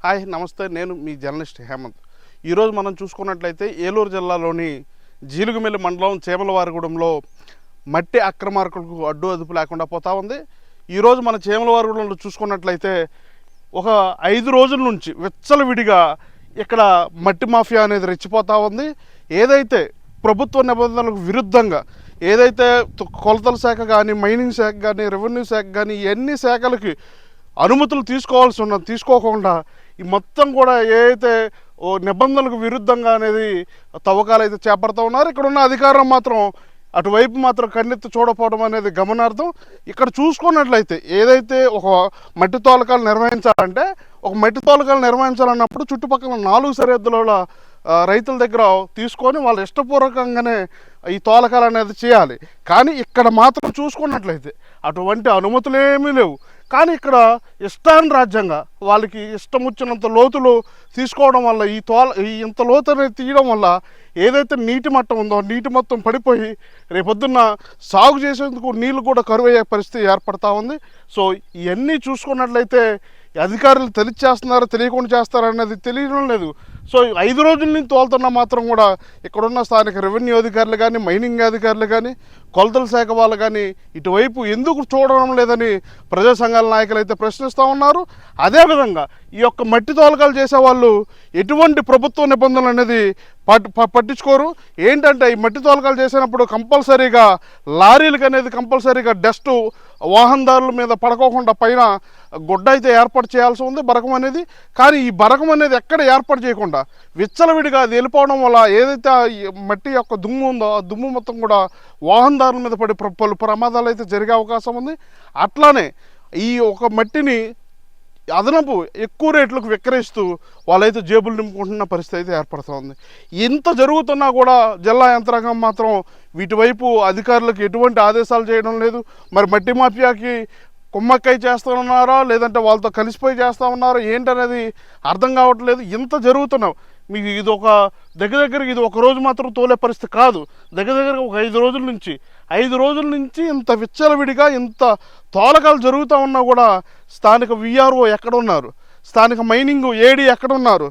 Hi నమస్తే, నేను మీ journalist Hemant. ఈరోజు మనం చూసుకున్నట్లయితే ఏలూరు జిల్లాలోని జీలుగుమిల్లి మండలం చేమలవారిగూడెంలో మట్టి అక్రమార్కులకు అడ్డు అదుపు లేకుండా పోతా ఉంది. ఈరోజు మన చేమలవారిగూడెంలో చూసుకున్నట్లయితే ఒక 5 రోజుల నుంచి విచ్చలవిడిగా ఇక్కడ మట్టి మాఫియా అనేది రెచ్చిపోతూ ఉంది. ఏదైతే ప్రభుత్వ నిబంధనలకు విరుద్ధంగా ఏదైతే కొలతల శాఖ కానీ, మైనింగ్ శాఖ కానీ, రెవెన్యూ శాఖ కానీ, ఇవన్నీ శాఖలకి అనుమతులు తీసుకోకుండా ఈ మొత్తం కూడా ఏదైతే నిబంధనలకు విరుద్ధంగా అనేది తవ్వకాలు అయితే చేపడుతూ ఉన్నారు. ఇక్కడ ఉన్న అధికారం మాత్రం అటువైపు మాత్రం కన్నెత్తి చూడకపోవడం అనేది గమనార్థం. ఇక్కడ చూసుకున్నట్లయితే ఏదైతే ఒక మట్టి తోలకాలు నిర్వహించాలన్నప్పుడు చుట్టుపక్కల 4 సరిహద్దుల రైతుల దగ్గర తీసుకొని వాళ్ళ ఇష్టపూర్వకంగానే ఈ తోలకాలు అనేది చేయాలి. కానీ ఇక్కడ మాత్రం చూసుకున్నట్లయితే అటువంటి అనుమతులు ఏమీ లేవు. కానీ ఇక్కడ రాజ్యంగా వాళ్ళకి ఇష్టం వచ్చినంత లోతులు తీసుకోవడం వల్ల ఈ ఇంత లోతు అనేది తీయడం వల్ల ఏదైతే నీటి మట్టం ఉందో నీటి మొత్తం పడిపోయి రేపొద్దున్న సాగు చేసేందుకు నీళ్లు కూడా కరువయ్యే పరిస్థితి ఏర్పడతా ఉంది. సో ఇవన్నీ చూసుకున్నట్లయితే అధికారులు తెలియచేస్తున్నారో తెలియకుండా చేస్తారన్నది తెలియడం లేదు. సో 5 రోజుల నుంచి తోలుతున్నా మాత్రం కూడా ఇక్కడున్న స్థానిక రెవెన్యూ అధికారులు కానీ, మైనింగ్ అధికారులు కానీ, కొలతల శాఖ వాళ్ళు కానీ ఇటువైపు ఎందుకు చూడడం లేదని ప్రజా సంఘాల నాయకులు అయితే ప్రశ్నిస్తూ ఉన్నారు. అదేవిధంగా ఈ యొక్క మట్టి తోలకాలు చేసేవాళ్ళు ఎటువంటి ప్రభుత్వ నిబంధనలు అనేది పట్టించుకోరు. ఏంటంటే ఈ మట్టి తోలకాలు చేసినప్పుడు కంపల్సరీగా లారీలకు అనేది కంపల్సరీగా డస్ట్ వాహనదారుల మీద పడుకోకుండా పైన గుడ్డ అయితే ఏర్పాటు చేయాల్సి ఉంది, బరకం అనేది. కానీ ఈ బరకం అనేది ఎక్కడ ఏర్పాటు చేయకుండా విచ్చలవిడిగా అది వెళ్ళిపోవడం వల్ల ఏదైతే మట్టి యొక్క దుమ్ము ఉందో ఆ దుమ్ము మొత్తం కూడా వాహనదారుల మీద పడి పలు ప్రమాదాలు అయితే జరిగే అవకాశం ఉంది. అట్లానే ఈ ఒక మట్టిని అదనపు ఎక్కువ రేట్లకు విక్రయిస్తూ వాళ్ళైతే జేబులు నింపుకుంటున్న పరిస్థితి అయితే ఏర్పడుతుంది. ఇంత జరుగుతున్నా కూడా జిల్లా యంత్రాంగం మాత్రం వీటి వైపు అధికారులకు ఎటువంటి ఆదేశాలు చేయడం లేదు. మరి మట్టి మాఫియాకి కుమ్మక్కై చేస్తున్నారా లేదంటే వాళ్ళతో కలిసిపోయి చేస్తూ ఉన్నారో ఏంటనేది అర్థం కావట్లేదు. ఇంత జరుగుతున్నాం మీకు ఇది ఒక దగ్గరికి ఇది ఒక రోజు మాత్రం తోలే పరిస్థితి కాదు. దగ్గరగా ఒక 5 రోజుల నుంచి ఇంత విచ్చలవిడిగా ఇంత తోలకాలు జరుగుతూ ఉన్నా కూడా స్థానిక విఆర్ఓ ఎక్కడున్నారు, స్థానిక మైనింగ్ ఏడీ ఎక్కడున్నారు,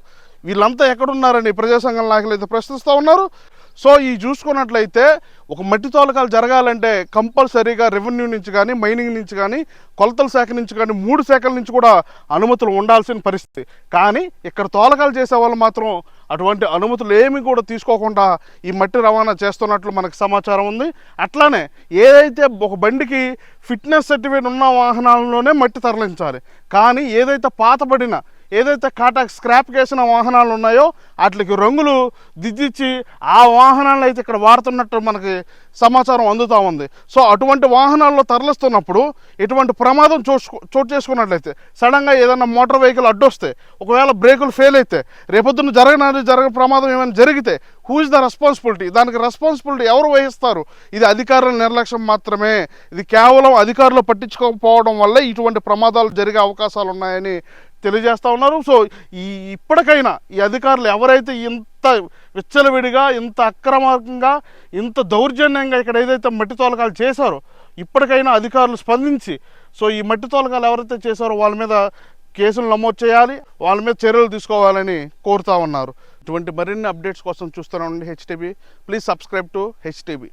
వీళ్ళంతా ఎక్కడున్నారని ప్రజా సంఘాల నాయకులు అయితే ప్రశ్నిస్తూ ఉన్నారు. సో ఈ చూసుకున్నట్లయితే ఒక మట్టి తోలకాలు జరగాలంటే కంపల్సరీగా రెవెన్యూ నుంచి కానీ, మైనింగ్ నుంచి కానీ, కొలతల శాఖ నుంచి కానీ 3 శాఖల నుంచి కూడా అనుమతులు ఉండాల్సిన పరిస్థితి. కానీ ఇక్కడ తోలకాలు చేసే వాళ్ళు మాత్రం అటువంటి అనుమతులు ఏమి కూడా తీసుకోకుండా ఈ మట్టి రవాణా చేస్తున్నట్లు మనకు సమాచారం ఉంది. అట్లానే ఏదైతే ఒక బండికి ఫిట్నెస్ సర్టిఫికేట్ ఉన్న వాహనాలలోనే మట్టి తరలించాలి. కానీ ఏదైతే కాటాక్ స్క్రాప్ చేసిన వాహనాలు ఉన్నాయో వాటికి రంగులు దిద్దిచ్చి ఆ వాహనాలను అయితే ఇక్కడ వాడుతున్నట్టు మనకి సమాచారం అందుతూ ఉంది. సో అటువంటి వాహనాల్లో తరలిస్తున్నప్పుడు ఎటువంటి ప్రమాదం చోటు చేసుకున్నట్లయితే సడన్గా ఏదైనా మోటార్ వెహికల్ అడ్డొస్తే ఒకవేళ బ్రేకులు ఫెయిల్ అయితే రేపొద్దున జరగ ప్రమాదం ఏమైనా జరిగితే హూ ఇస్ ద రెస్పాన్సిబిలిటీ? దానికి రెస్పాన్సిబిలిటీ ఎవరు వహిస్తారు? ఇది అధికారుల నిర్లక్ష్యం మాత్రమే. ఇది కేవలం అధికారులు పట్టించుకోకపోవడం వల్లే ఇటువంటి ప్రమాదాలు జరిగే అవకాశాలు ఉన్నాయని తెలియజేస్తూ ఉన్నారు. సో ఇప్పటికైనా ఈ అధికారులు ఎవరైతే ఇంత విచ్చలవిడిగా, ఇంత అక్రమంగా, ఇంత దౌర్జన్యంగా ఇక్కడ ఏదైతే మట్టి తోలకాలు చేశారో ఇప్పటికైనా అధికారులు స్పందించి సో ఈ మట్టి తోలకాలు ఎవరైతే చేశారో వాళ్ళ మీద కేసులు నమోదు చేయాలి, వాళ్ళ మీద చర్యలు తీసుకోవాలని కోరుతూ ఉన్నారు. ఇటువంటి మరిన్ని అప్డేట్స్ కోసం చూస్తూనే ఉండండి HTV. Please subscribe to HTV.